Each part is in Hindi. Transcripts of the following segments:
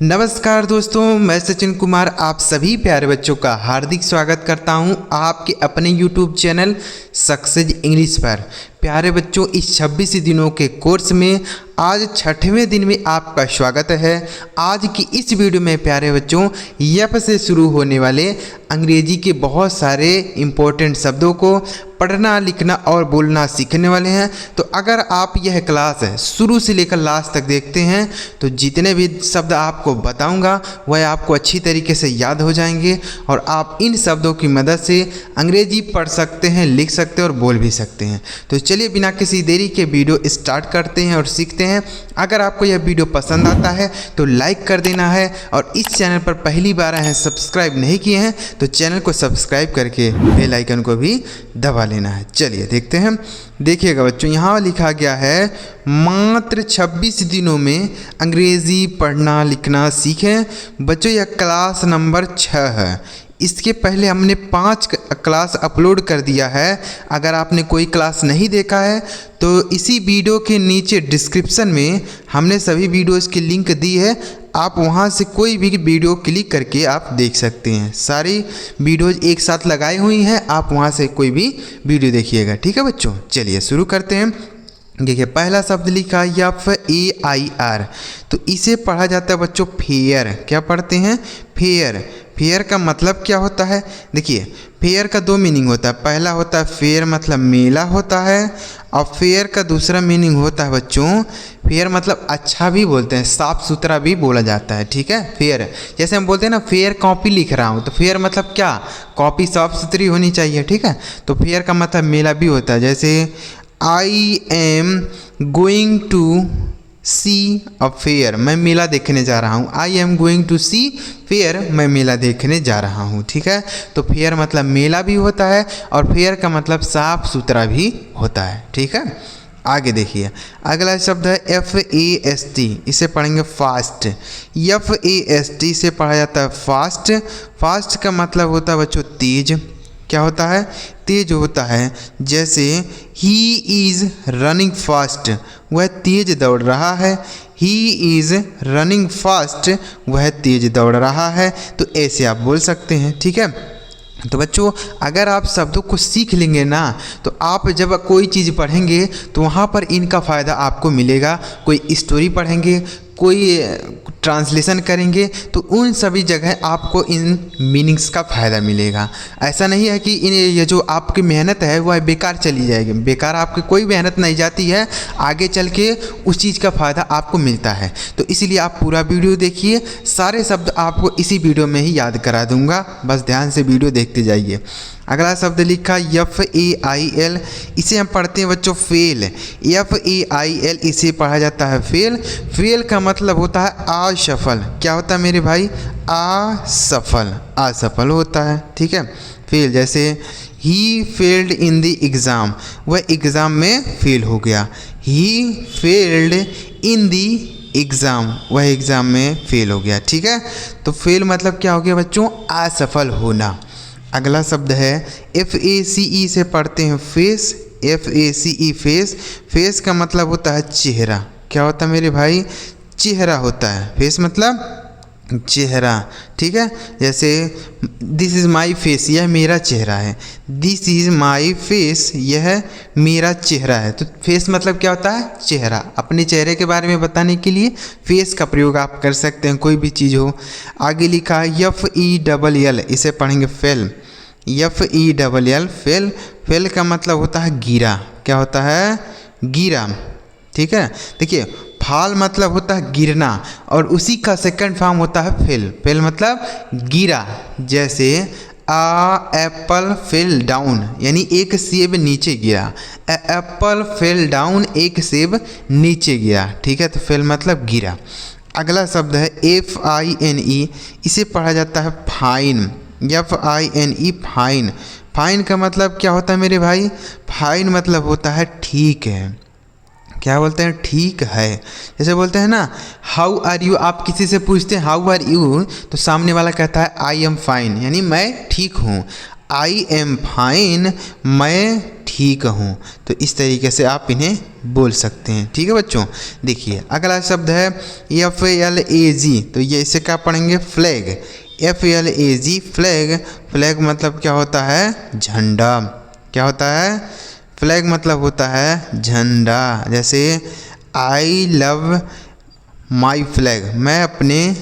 नमस्कार दोस्तों, मैं सचिन कुमार आप सभी प्यारे बच्चों का हार्दिक स्वागत करता हूं आपके अपने YouTube चैनल सक्सेस इंग्लिश पर। प्यारे बच्चों, इस 26 दिनों के कोर्स में आज 6वें दिन में आपका स्वागत है। आज की इस वीडियो में प्यारे बच्चों यप से शुरू होने वाले अंग्रेजी के बहुत सारे इम्पोर्टेंट शब्दों को पढ़ना, लिखना और बोलना सीखने वाले हैं। तो अगर आप यह क्लास शुरू से लेकर लास्ट तक देखते हैं तो जितने भी शब्द आपको बताऊंगा वह आपको अच्छी तरीके से याद हो जाएंगे और आप इन शब्दों की मदद से अंग्रेजी पढ़ सकते हैं, लिख सकते हैं और बोल भी सकते हैं। तो चलिए बिना किसी देरी के वीडियो स्टार्ट करते हैं और सीखते हैं। अगर आपको यह वीडियो पसंद आता है तो लाइक कर देना है और इस चैनल पर पहली बार आए हैं, सब्सक्राइब नहीं किए हैं तो चैनल को सब्सक्राइब करके बेल आइकन को भी दबा लेना है। चलिए देखते हैं। देखिएगा बच्चों, यहाँ लिखा गया है मात्र 26 दिनों में अंग्रेजी पढ़ना लिखना सीखें। बच्चों यह क्लास नंबर 6 है। इसके पहले हमने 5 क्लास अपलोड कर दिया है। अगर आपने कोई क्लास नहीं देखा है तो इसी वीडियो के नीचे डिस्क्रिप्शन में हमने सभी वीडियोज़ की लिंक दी है। आप वहां से कोई भी वीडियो क्लिक करके आप देख सकते हैं। सारी वीडियोज़ एक साथ लगाई हुई हैं, आप वहां से कोई भी वीडियो देखिएगा। ठीक है बच्चों, चलिए शुरू करते हैं। देखिए पहला शब्द लिखा FAIR, तो इसे पढ़ा जाता है बच्चों फेयर। क्या पढ़ते हैं? फेयर। फेयर का मतलब क्या होता है? देखिए फेयर का 2 मीनिंग होता है। पहला होता है फेयर मतलब मेला होता है और फेयर का दूसरा मीनिंग होता है बच्चों, फेयर मतलब अच्छा भी बोलते हैं, साफ सुथरा भी बोला जाता है। ठीक है, फेयर जैसे हम बोलते हैं ना फेयर कॉपी लिख रहा हूँ, तो फेयर मतलब क्या? कॉपी साफ सुथरी होनी चाहिए। ठीक है, तो फेयर का मतलब मेला भी होता है। जैसे I am going to see a fair, मैं मेला देखने जा रहा हूँ। I am going to see fair, मैं मेला देखने जा रहा हूँ। ठीक है, तो फेयर मतलब मेला भी होता है और फेयर का मतलब साफ सुथरा भी होता है। ठीक है, आगे देखिए अगला शब्द है FAST, इसे पढ़ेंगे फास्ट। FAST से पढ़ा जाता है फास्ट। फास्ट का मतलब होता है बच्चों तेज। क्या होता है? तेज होता है। जैसे ही इज़ रनिंग फास्ट, वह तेज दौड़ रहा है। ही इज़ रनिंग फास्ट, वह तेज दौड़ रहा है। तो ऐसे आप बोल सकते हैं। ठीक है, तो बच्चों अगर आप शब्दों को सीख लेंगे ना तो आप जब कोई चीज़ पढ़ेंगे तो वहाँ पर इनका फ़ायदा आपको मिलेगा। कोई स्टोरी पढ़ेंगे, कोई ट्रांसलेशन करेंगे तो उन सभी जगह आपको इन मीनिंग्स का फ़ायदा मिलेगा। ऐसा नहीं है कि ये जो आपकी मेहनत है वह बेकार चली जाएगी। बेकार आपकी कोई मेहनत नहीं जाती है, आगे चल के उस चीज़ का फ़ायदा आपको मिलता है। तो इसलिए आप पूरा वीडियो देखिए, सारे शब्द आपको इसी वीडियो में ही याद करा दूंगा, बस ध्यान से वीडियो देखते जाइए। अगला शब्द लिखा FAIL, इसे हम पढ़ते हैं बच्चों फेल। FAIL इसे पढ़ा जाता है फेल। फेल का मतलब होता है असफल। क्या होता है मेरे भाई? असफल, असफल होता है। ठीक है, फेल जैसे he failed in the exam, वह एग्ज़ाम में फेल हो गया। He failed in the exam, वह एग्ज़ाम में फेल हो गया। ठीक है, तो फेल मतलब क्या हो गया बच्चों? असफल होना। अगला शब्द है FACE से पढ़ते हैं फेस। FACE face. फेस का मतलब होता है चेहरा। क्या होता है मेरे भाई? चेहरा होता है। फेस मतलब चेहरा। ठीक है, जैसे दिस इज़ माई फेस, यह मेरा चेहरा है। दिस इज़ माई फेस, यह मेरा चेहरा है। तो फेस मतलब क्या होता है? चेहरा। अपने चेहरे के बारे में बताने के लिए फेस का प्रयोग आप कर सकते हैं, कोई भी चीज़ हो। आगे लिखा FELL, इसे पढ़ेंगे फेल। FELL fail. फेल का मतलब होता है गिरा। क्या होता है? गिरा। ठीक है, देखिए फाल मतलब होता है गिरना और उसी का सेकंड फॉर्म होता है फेल। फेल मतलब गिरा। जैसे एप्पल फेल डाउन, यानी एक सेब नीचे गिरा। एप्पल फेल डाउन, एक सेब नीचे गिरा। ठीक है, तो फेल मतलब गिरा। अगला शब्द है FINE, इसे पढ़ा जाता है फाइन। FINE fine. फाइन का मतलब क्या होता है मेरे भाई? फाइन मतलब होता है ठीक है। क्या बोलते हैं? ठीक है। जैसे बोलते हैं ना हाउ आर यू, आप किसी से पूछते हैं हाउ आर यू तो सामने वाला कहता है आई एम फाइन, यानी मैं ठीक हूँ। आई एम फाइन, मैं ठीक हूँ। तो इस तरीके से आप इन्हें बोल सकते हैं। ठीक है बच्चों, देखिए अगला शब्द है FLAG। तो ये इसे क्या पढ़ेंगे? फ्लैग। FLAG flag. फ्लैग मतलब क्या होता है? झंडा। क्या होता है? फ्लैग मतलब होता है झंडा। जैसे आई लव माई फ्लैग, मैं अपने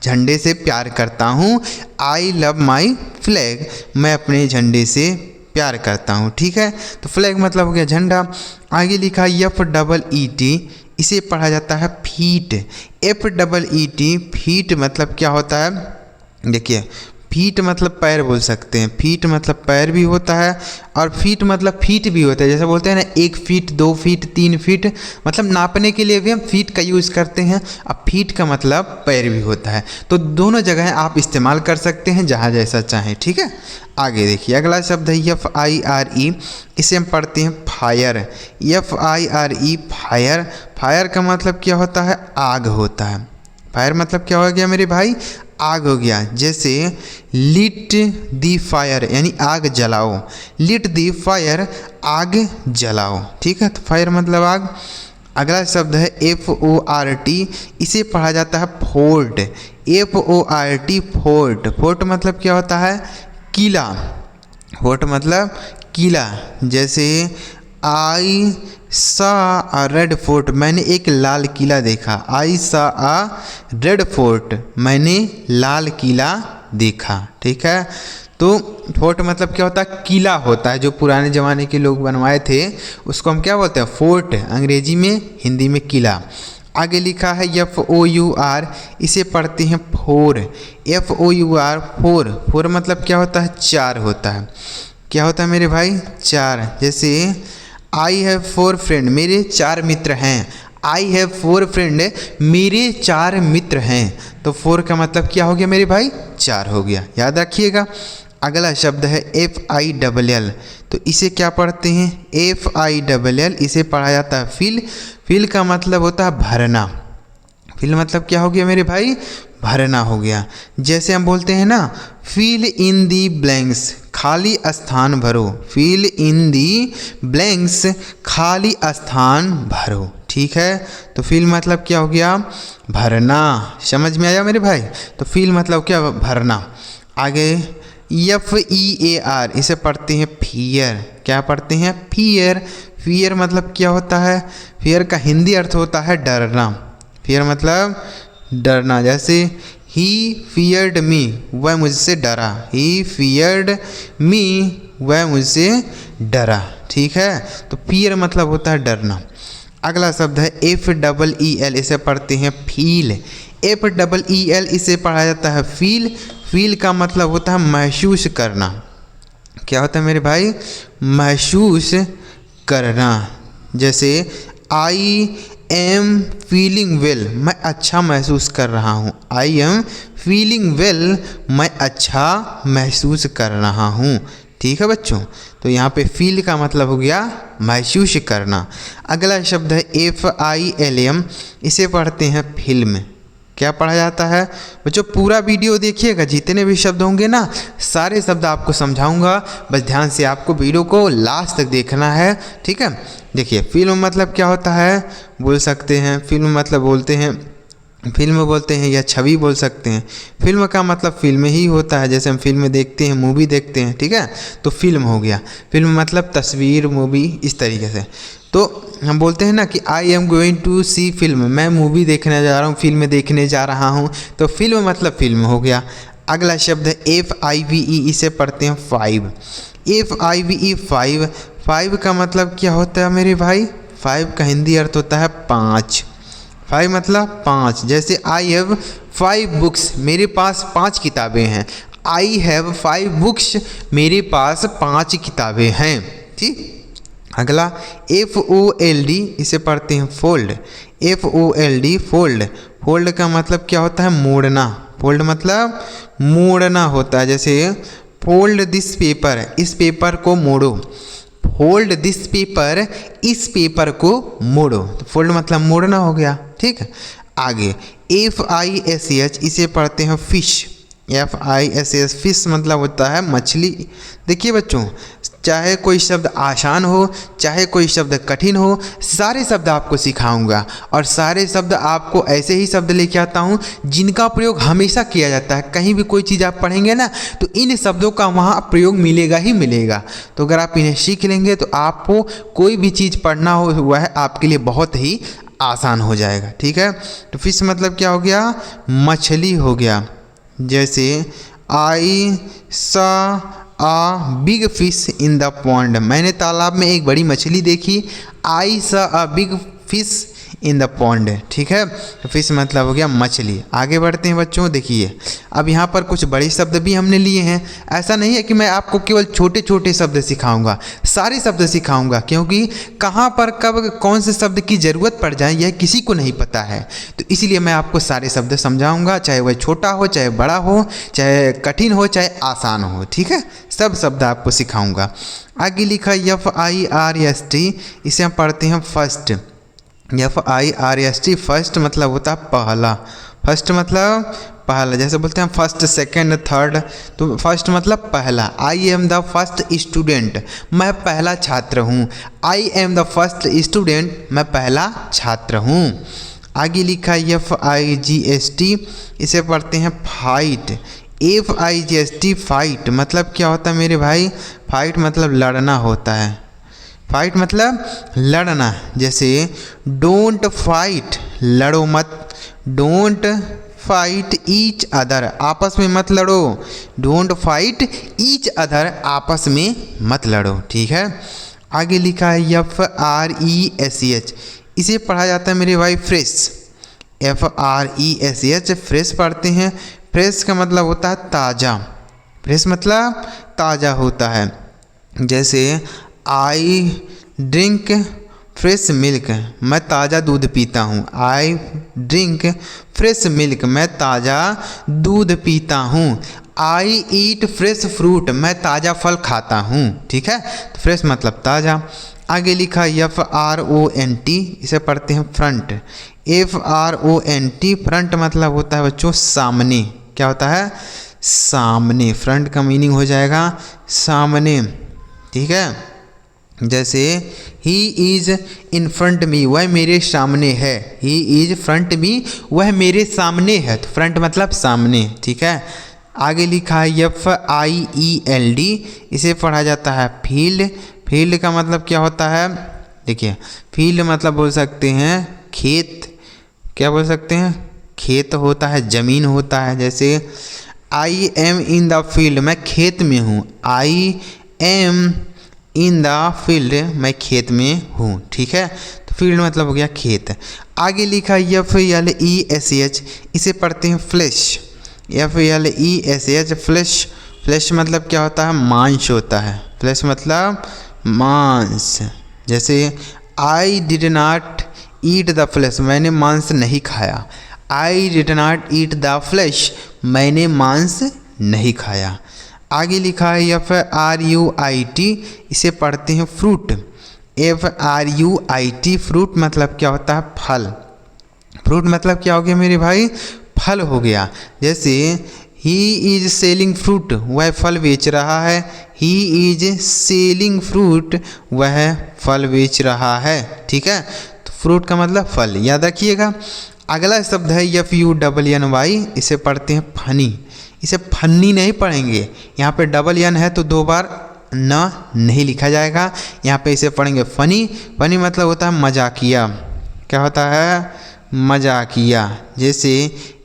झंडे से प्यार करता हूँ। आई लव माई फ्लैग, मैं अपने झंडे से प्यार करता हूँ। ठीक है, तो फ्लैग मतलब हो गया झंडा। आगे लिखा FEET, इसे पढ़ा जाता है फीट। FEET फीट मतलब क्या होता है? देखिए फीट मतलब पैर बोल सकते हैं। फीट मतलब पैर भी होता है और फीट मतलब फीट भी होता है। जैसे बोलते हैं ना 1 फीट 2 फीट 3 फीट, मतलब नापने के लिए भी हम फीट का यूज़ करते हैं। अब फीट का मतलब पैर भी होता है। तो दोनों जगह आप इस्तेमाल कर सकते हैं जहाँ जैसा चाहें। ठीक है, आगे देखिए अगला शब्द है FIRE, इसे हम पढ़ते हैं फायर। FIRE fire. फायर का मतलब क्या होता है? आग होता है। फायर मतलब क्या हो गया मेरे भाई? आग हो गया। जैसे लिट दी फायर यानी आग जलाओ। लिट दी फायर, आग जलाओ। ठीक है, तो फायर मतलब आग। अगला शब्द है FORT, इसे पढ़ा जाता है फोर्ट। FORT fort. फोर्ट मतलब क्या होता है? किला। फोर्ट मतलब किला। जैसे आई सा अ रेड फोर्ट, मैंने एक लाल किला देखा। आई सा अ रेड फोर्ट, मैंने लाल किला देखा। ठीक है, तो फोर्ट मतलब क्या होता है? किला होता है। जो पुराने ज़माने के लोग बनवाए थे उसको हम क्या बोलते हैं? फोर्ट, अंग्रेजी में, हिंदी में किला। आगे लिखा है FOUR, इसे पढ़ते हैं फोर। FOUR four. फोर मतलब क्या होता है? चार होता है। क्या होता है मेरे भाई? चार। जैसे आई हैव 4 फ्रेंड, मेरे 4 मित्र हैं। आई हैव 4 फ्रेंड, मेरे 4 मित्र हैं। तो 4 का मतलब क्या हो गया मेरे भाई? 4 हो गया, याद रखिएगा। अगला शब्द है FILL, तो इसे क्या पढ़ते हैं? FILL, इसे पढ़ा जाता है फिल। फिल का मतलब होता है भरना। फिल मतलब क्या हो गया मेरे भाई? भरना हो गया। जैसे हम बोलते हैं ना फिल इन दी ब्लैंक्स, खाली स्थान भरो। फिल इन दी ब्लैंक्स, खाली स्थान भरो। ठीक है, तो फिल मतलब क्या हो गया? भरना। समझ में आया मेरे भाई? तो फिल मतलब क्या? भरना। आगे FEAR, इसे पढ़ते हैं फियर। क्या पढ़ते हैं? फियर। फियर मतलब क्या होता है? फियर का हिंदी अर्थ होता है डरना। फियर मतलब डरना। जैसे ही फियर्ड मी, वह मुझसे डरा। ही फियर्ड मी, वह मुझसे डरा। ठीक है, तो फियर मतलब होता है डरना। अगला शब्द है FEEL, इसे पढ़ते हैं फील। FEEL, इसे पढ़ा जाता है फील। फील का मतलब होता है महसूस करना। क्या होता है मेरे भाई? महसूस करना। जैसे आई एम फीलिंग वेल, मैं अच्छा महसूस कर रहा हूँ। आई एम फीलिंग वेल, मैं अच्छा महसूस कर रहा हूँ। ठीक है बच्चों, तो यहाँ पे फील का मतलब हो गया महसूस करना। अगला शब्द है FILM, इसे पढ़ते हैं फिल्म। क्या पढ़ा जाता है बच्चों? पूरा वीडियो देखिएगा, जितने भी शब्द होंगे ना सारे शब्द आपको समझाऊंगा। बस ध्यान से आपको वीडियो को लास्ट तक देखना है। ठीक है, देखिए फिल्म मतलब क्या होता है? बोल सकते हैं फिल्म मतलब बोलते हैं, फिल्म बोलते हैं या छवि बोल सकते हैं। फिल्म का मतलब फिल्म ही होता है। जैसे हम फिल्म देखते हैं, मूवी देखते हैं। ठीक है, तो फिल्म हो गया। फिल्म मतलब तस्वीर, मूवी, इस तरीके से। तो हम बोलते हैं ना कि I am going to see film, मैं मूवी देखने जा रहा हूँ, फिल्म देखने जा रहा हूँ। तो फिल्म मतलब फिल्म हो गया। अगला शब्द है FIVE, इसे पढ़ते हैं 5। FIVE 5। 5 का मतलब क्या होता है मेरे भाई? 5 का हिंदी अर्थ होता है 5। 5 मतलब 5। जैसे आई हैव 5 बुक्स, मेरे पास 5 किताबें हैं। आई हैव 5 बुक्स, मेरे पास 5 किताबें हैं। ठीक, अगला FOLD, इसे पढ़ते हैं फोल्ड। FOLD fold. फोल्ड का मतलब क्या होता है? मोड़ना। फोल्ड मतलब मोड़ना होता है। जैसे फोल्ड दिस पेपर, इस पेपर को मोड़ो। फोल्ड दिस पेपर, इस पेपर को मोड़ो। तो फोल्ड मतलब मोड़ना हो गया। ठीक है, आगे FISH, इसे पढ़ते हैं फिश। FISH फिश मतलब होता है मछली। देखिए बच्चों, चाहे कोई शब्द आसान हो चाहे कोई शब्द कठिन हो, सारे शब्द आपको सिखाऊंगा और सारे शब्द आपको ऐसे ही शब्द लेके आता हूँ जिनका प्रयोग हमेशा किया जाता है। कहीं भी कोई चीज़ आप पढ़ेंगे ना तो इन शब्दों का वहाँ प्रयोग मिलेगा ही मिलेगा। तो अगर आप इन्हें सीख लेंगे तो आपको कोई भी चीज़ पढ़ना हो हुआ है आपके लिए बहुत ही आसान हो जाएगा। ठीक है, तो फिश मतलब क्या हो गया, मछली हो गया। जैसे आई सा big fish in the pond, मैंने तालाब में एक बड़ी मछली देखी। आई सा a big fish in the pond. ठीक है, तो फिश मतलब हो गया मछली। आगे बढ़ते हैं बच्चों, देखिए अब यहाँ पर कुछ बड़े शब्द भी हमने लिए हैं। ऐसा नहीं है कि मैं आपको केवल छोटे छोटे शब्द सिखाऊंगा, सारे शब्द सिखाऊंगा, क्योंकि कहाँ पर कब कौन से शब्द की ज़रूरत पड़ जाए यह किसी को नहीं पता है। तो इसलिए मैं आपको सारे शब्द समझाऊंगा, चाहे वह छोटा हो चाहे बड़ा हो, चाहे कठिन हो चाहे आसान हो। ठीक है, सब शब्द आपको सिखाऊंगा। आगे लिखा FIRST, इसे हम पढ़ते हैं फर्स्ट। FIRST फर्स्ट मतलब होता है पहला। फर्स्ट मतलब पहला, जैसे बोलते हैं फर्स्ट सेकंड थर्ड, तो फर्स्ट मतलब पहला। I am the first student, मैं पहला छात्र हूँ। I am the first student, मैं पहला छात्र हूँ। आगे लिखा FIGST, इसे पढ़ते हैं फाइट। FIGST फाइट मतलब क्या होता है मेरे भाई, फाइट मतलब लड़ना होता है। फाइट मतलब लड़ना, जैसे डोंट फाइट, लड़ो मत। डोंट फाइट ईच अदर, आपस में मत लड़ो। डोंट फाइट ईच अदर, आपस में मत लड़ो। ठीक है, आगे लिखा है FRESH, इसे पढ़ा जाता है मेरे भाई फ्रेश। FRESH फ्रेश पढ़ते हैं। फ्रेश का मतलब होता है ताज़ा। फ्रेश मतलब ताज़ा होता है। जैसे आई ड्रिंक फ्रेश मिल्क, मैं ताज़ा दूध पीता हूँ। आई ड्रिंक फ्रेश मिल्क, मैं ताज़ा दूध पीता हूँ। आई ईट फ्रेश फ्रूट, मैं ताज़ा फल खाता हूँ। ठीक है, तो फ्रेश मतलब ताज़ा। आगे लिखा FRONT, इसे पढ़ते हैं फ्रंट। FRONT फ्रंट मतलब होता है बच्चों सामने। क्या होता है, सामने। फ्रंट का मीनिंग हो जाएगा सामने। ठीक है, जैसे ही इज़ इन फ्रंट मी, वह मेरे सामने है। ही इज़ फ्रंट मी, वह मेरे सामने है। तो फ्रंट मतलब सामने। ठीक है, आगे लिखा है FIELD, इसे पढ़ा जाता है फील्ड। फील्ड का मतलब क्या होता है, देखिए फील्ड मतलब बोल सकते हैं खेत। क्या बोल सकते हैं, खेत होता है, ज़मीन होता है। जैसे I M in the field, मैं खेत में हूँ। I M in the field, मैं खेत में हूँ। ठीक है, तो फील्ड मतलब हो गया खेत। आगे लिखा FLESH, इसे पढ़ते हैं फ्लैश। FLESH flash. फ्लैश मतलब क्या होता है, मांस होता है। फ्लैश मतलब मांस। जैसे I did not eat the flash, मैंने मांस नहीं खाया। I did not eat the flash, मैंने मांस नहीं खाया। आगे लिखा है FRUIT, इसे पढ़ते हैं फ्रूट। FRUIT फ्रूट मतलब क्या होता है, फल। फ्रूट मतलब क्या हो गया मेरे भाई, फल हो गया। जैसे ही इज सेलिंग फ्रूट, वह फल बेच रहा है। ही इज सेलिंग फ्रूट, वह फल बेच रहा है। ठीक है, तो फ्रूट का मतलब फल, याद रखिएगा। अगला शब्द है FUNNY, इसे पढ़ते हैं फनी। इसे फन्नी नहीं पढ़ेंगे, यहाँ पे डबल एन है तो दो बार न नहीं लिखा जाएगा। यहाँ पे इसे पढ़ेंगे फनी। फनी मतलब होता है मजाकिया। क्या होता है, मजाकिया। जैसे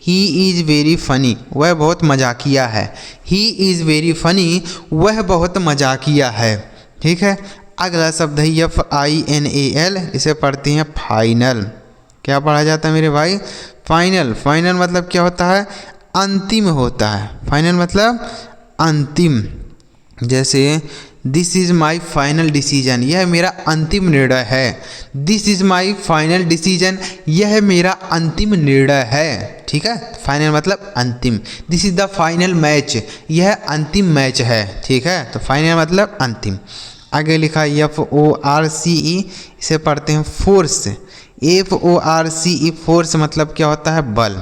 ही इज़ वेरी फनी, वह बहुत मजाकिया है। ही इज़ वेरी फनी, वह बहुत मजाकिया है। ठीक है, अगला शब्द है FINAL, इसे पढ़ते हैं फाइनल। क्या पढ़ा जाता है मेरे भाई, फाइनल। फाइनल मतलब क्या होता है, अंतिम होता है। फाइनल मतलब अंतिम। जैसे this is my final decision, यह मेरा अंतिम निर्णय है। This is my final decision, यह मेरा अंतिम निर्णय है। ठीक है, फाइनल मतलब अंतिम। This is the final match, यह अंतिम मैच है। ठीक है, तो फाइनल मतलब अंतिम। आगे लिखा FORCE, इसे पढ़ते हैं फोर्स। FORCE फोर्स मतलब क्या होता है, बल।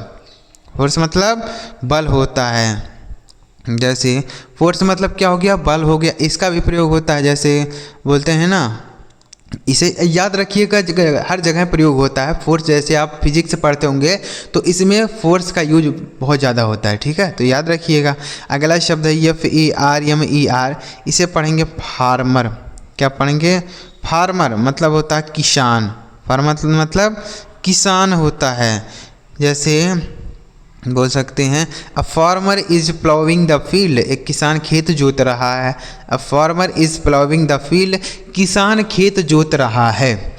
फोर्स मतलब बल होता है। जैसे फोर्स मतलब क्या हो गया, बल हो गया, इसका भी प्रयोग होता है। जैसे बोलते हैं ना, इसे याद रखिएगा, हर जगह प्रयोग होता है फोर्स। जैसे आप फिजिक्स पढ़ते होंगे तो इसमें फोर्स का यूज बहुत ज़्यादा होता है, ठीक है, तो याद रखिएगा। अगला शब्द है FARMER, इसे पढ़ेंगे फार्मर। क्या पढ़ेंगे? फार्मर मतलब होता है किसान। फार्मर मतलब किसान होता है। जैसे बोल सकते हैं a farmer is ploughing the field, एक किसान खेत जोत रहा है। A farmer is ploughing the field, किसान खेत जोत रहा है।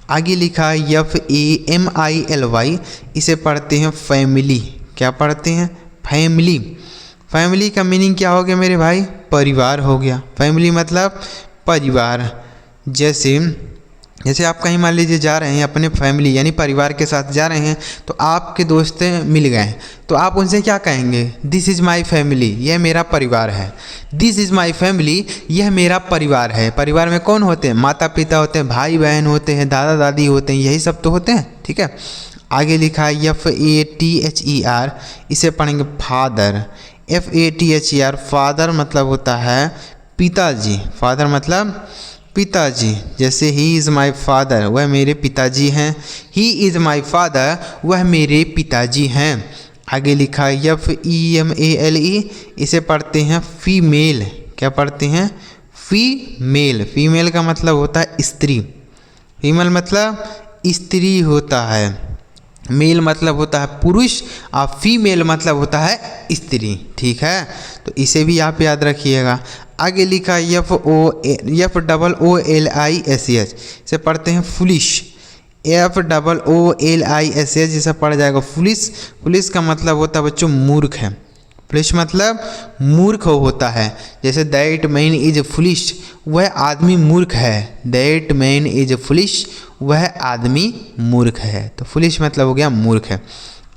आगे लिखा है FAMILY, इसे पढ़ते हैं फैमिली। क्या पढ़ते हैं? फैमिली। फैमिली का मीनिंग क्या हो गया मेरे भाई? परिवार हो गया। फैमिली मतलब परिवार। जैसे आप कहीं मान लीजिए जा रहे हैं अपने फैमिली यानी परिवार के साथ जा रहे हैं, तो आपके दोस्त मिल गए, तो आप उनसे क्या कहेंगे? दिस इज़ माई फैमिली, यह मेरा परिवार है। दिस इज़ माई फैमिली, यह मेरा परिवार है। परिवार में कौन होते हैं? माता पिता होते हैं, भाई बहन होते हैं, दादा दादी होते हैं, यही सब तो होते हैं, ठीक है। आगे लिखा है FATHER, इसे पढ़ेंगे फादर। FATHER, फादर मतलब होता है पिताजी। फादर मतलब पिताजी। जैसे ही इज़ माई फादर, वह मेरे पिताजी हैं। ही इज़ माई फादर, वह मेरे पिताजी हैं। आगे लिखा है FEMALE, इसे पढ़ते हैं फीमेल। क्या पढ़ते हैं? फीमेल। फीमेल का मतलब होता है स्त्री। फीमेल मतलब स्त्री होता है। मेल मतलब होता है पुरुष और फीमेल मतलब होता है स्त्री, ठीक है, तो इसे भी आप याद रखिएगा। आगे लिखा है FOOLISH, इसे पढ़ते हैं फुलिश। FOOLISH, इसे पढ़ जाएगा फुलिश। फुलिश का मतलब होता है बच्चों मूर्ख है। फुलिश मतलब मूर्ख होता है। जैसे दैट मैन इज फुलिश, वह आदमी मूर्ख है। दैट मैन इज फुलिश, वह आदमी मूर्ख है। तो फुलिश मतलब हो गया मूर्ख है।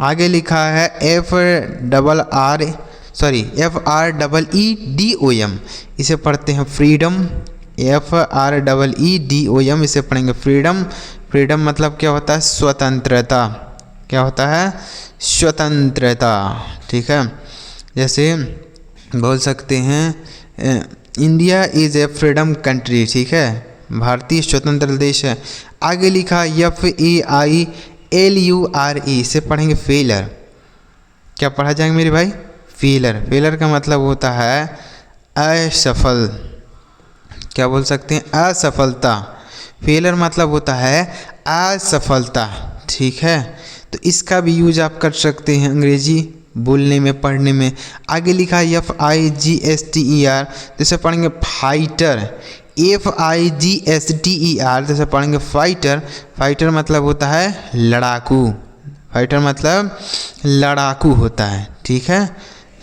आगे लिखा है FREEDOM, इसे पढ़ते हैं फ्रीडम। FREEDOM, इसे पढ़ेंगे फ्रीडम। फ्रीडम मतलब क्या होता है? स्वतंत्रता। क्या होता है? स्वतंत्रता, ठीक है। जैसे बोल सकते हैं India is a freedom country, ठीक है, भारतीय स्वतंत्र देश है। आगे लिखा FAILURE, इसे पढ़ेंगे फेलर। क्या पढ़ा जाएगा मेरे भाई? फेलर। फेलर का मतलब होता है असफल। क्या बोल सकते हैं? असफलता। फेलर मतलब होता है असफलता, ठीक है, तो इसका भी यूज आप कर सकते हैं अंग्रेजी बोलने में, पढ़ने में। आगे लिखा है FIGSTER, जैसे पढ़ेंगे फाइटर। FIGSTER, जैसे पढ़ेंगे फाइटर। फाइटर मतलब होता है लड़ाकू। फाइटर मतलब लड़ाकू होता है, ठीक है,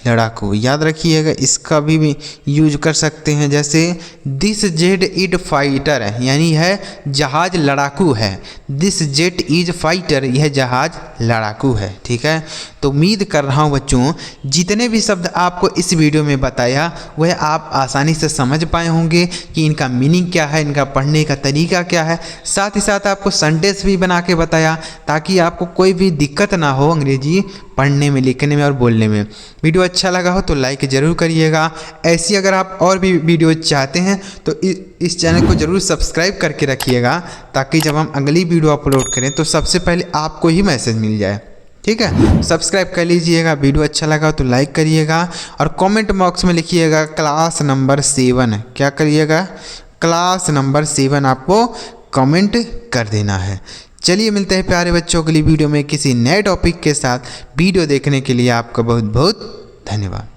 लड़ाकू। याद रखिएगा, इसका भी यूज कर सकते हैं। जैसे दिस जेट इज फाइटर, यानी यह जहाज लड़ाकू है। दिस जेट इज फाइटर, यह जहाज लड़ाकू है, ठीक है। तो उम्मीद कर रहा हूँ बच्चों, जितने भी शब्द आपको इस वीडियो में बताया वह आप आसानी से समझ पाए होंगे कि इनका मीनिंग क्या है, इनका पढ़ने का तरीका क्या है। साथ ही साथ आपको सेंटेंस भी बना के बताया ताकि आपको कोई भी दिक्कत ना हो अंग्रेजी पढ़ने में, लिखने में और बोलने में। वीडियो अच्छा लगा हो तो लाइक ज़रूर करिएगा। ऐसी अगर आप और भी वीडियो चाहते हैं तो इस चैनल को ज़रूर सब्सक्राइब करके रखिएगा, ताकि जब हम अगली वीडियो अपलोड करें तो सबसे पहले आपको ही मैसेज मिल जाए, ठीक है। सब्सक्राइब कर लीजिएगा। वीडियो अच्छा लगा तो लाइक करिएगा और कमेंट बॉक्स में लिखिएगा क्लास नंबर 7। क्या करिएगा? क्लास नंबर 7 आपको कमेंट कर देना है। चलिए मिलते हैं प्यारे बच्चों अगली वीडियो में किसी नए टॉपिक के साथ। वीडियो देखने के लिए आपका बहुत बहुत धन्यवाद।